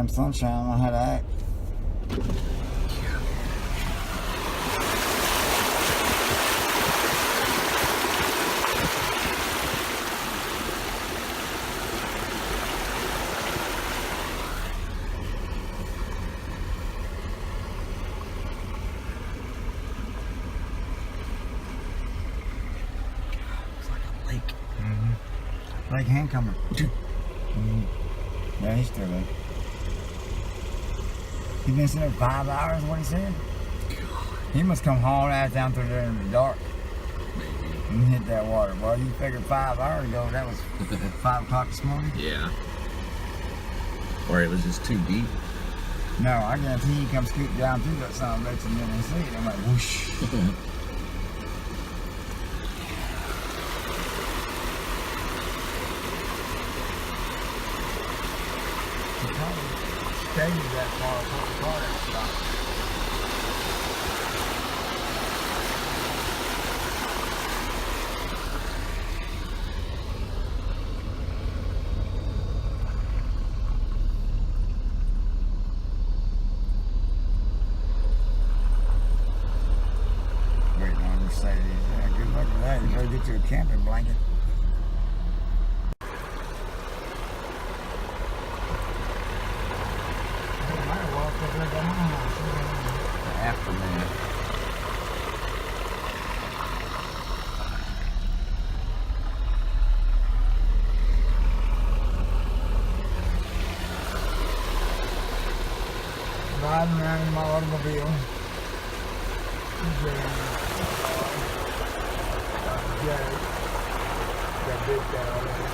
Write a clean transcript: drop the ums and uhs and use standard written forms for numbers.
Damn sunshine, I don't know how to act. Lake Hancomer. Yeah, he's still there. He been sitting there 5 hours, what he said? He must come hauling ass down through there in the dark and hit that water. Well, you figured 5 hours ago, that was 5 o'clock this morning? Yeah. Or it was just too deep. No, I guarantee he come scoot down through that son of a bitch and then see it. I'm like, whoosh. Stayed that far before the car had stopped. Waiting on Mercedes. Yeah, good luck with that. You better get you a camping blanket. Afternoon. Riding around in my automobile. Got big guy.